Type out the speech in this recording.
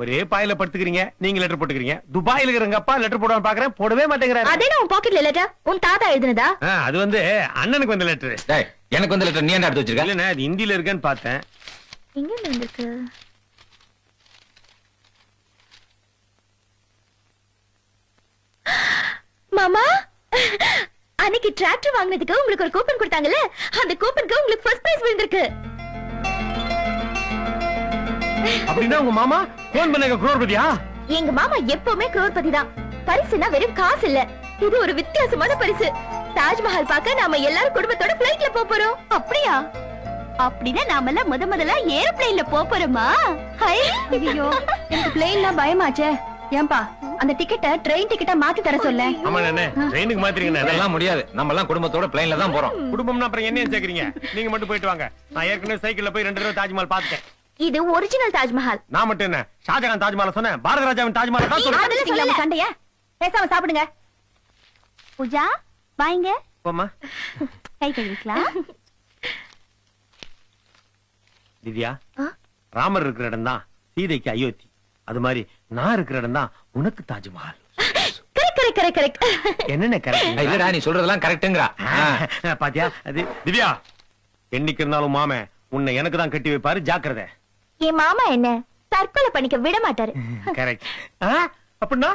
ஒரே பாயில படுத்துக்கிறீங்க, நீங்க லெட்டர் போட்டுக்கிறீங்க. துபாயில இருக்கிறங்க அப்பா லெட்டர் போடுவான்னு பாக்குறேன், போடவே மாட்டேங்கிறாரு. அதே உன் பாக்கெட்ல லெட்டர் உன் தாத்தா எழுதுனதா? அது வந்து அண்ணனுக்கு வந்த லெட்டர். டேய் எனக்கு வந்த லெட்டர் நீ என்ன எடுத்து வச்சிருக்க? இல்ல அது ஹிந்தில இருக்கேன்னு பார்த்தேன். எங்க வந்திருக்கு? மாமா, அன்னைக்கு டிராக்டர் வாங்குனதுக்கு உங்களுக்கு ஒரு கூப்பன் கொடுத்தாங்கல்ல, அந்த கூப்பனுக்கு உங்களுக்கு ஃபர்ஸ்ட் பிரைஸ் விழுந்திருக்கு. அப்படின்னா உங்க மாமா போன் பண்ண குரோர்பதியா? எங்க மாமா எப்பவுமே குரோர்பதி தான். பரிசுனா வெறும் காசு இல்ல, இது ஒரு வித்தியாசமான பரிசு. தாஜ்மஹால் பார்க்க நாம எல்லாரும் குடும்பத்தோட பிளைட்ல போறோம். அப்படியா? அப்படின்னா நாமெல்லாம் முதல்ல ஏரோப்ளேன்ல போறோமா? ஐயோ, எனக்கு பிளைன்லாம் பயமாச்சே. ஏன்பா அந்த டிக்கெட்டை ட்ரெயின் டிக்கெட்டா மாத்தி தர சொல்ல. ஆமா அண்ணே, ட்ரெயினுக்கு மாத்திரீங்க. அதெல்லாம் முடியாது, நம்ம எல்லாம் குடும்பத்தோட பிளைன்ல தான் போறோம். குடும்பம்னா அப்புறம் என்ன சேர்க்கறீங்க? நீங்க மட்டும் போயிட்டு வாங்க. நான் ஏற்கனவே சைக்கிள்ல போய் 2 தடவை தாஜ்மஹால் பார்த்தேன். இது ஒரிஜினல் தாஜ்மஹால். நான் மட்டும் என்ன ஷாஜகான் தாஜ்மஹால் சொன்னேன், பாரத ராஜாவின் தாஜ்மஹால் தான் சொன்னேன். அதெல்லாம் சொல்லல. சண்டையா? பேசாம சாப்பிடுங்க. பூஜா வாங்க. போம்மா. கை கழுவிக்கலாம். திவ்யா, ராமர் இருக்கிற இடம் தான் சீதைக்கு அயோத்தி. அது மாதிரி நான் இருக்கிற இடம் தான் உனக்கு தாஜ்மஹால். கரெக்ட். என்னென்ன கரெக்ட்? இல்லடா நீ சொல்றதெல்லாம் கரெக்ட்ங்கறா. பாத்தியா? அது திவ்யா, என்னைக்கு இருந்தாலும் மாமே உன்னை எனக்கு தான் கட்டி வைப்பாரு, ஜாக்கிரதை. என் மாமா என்ன தற்கொலை பண்ணிக்க விட மாட்டாரு. கரெக்ட். அப்படின்னா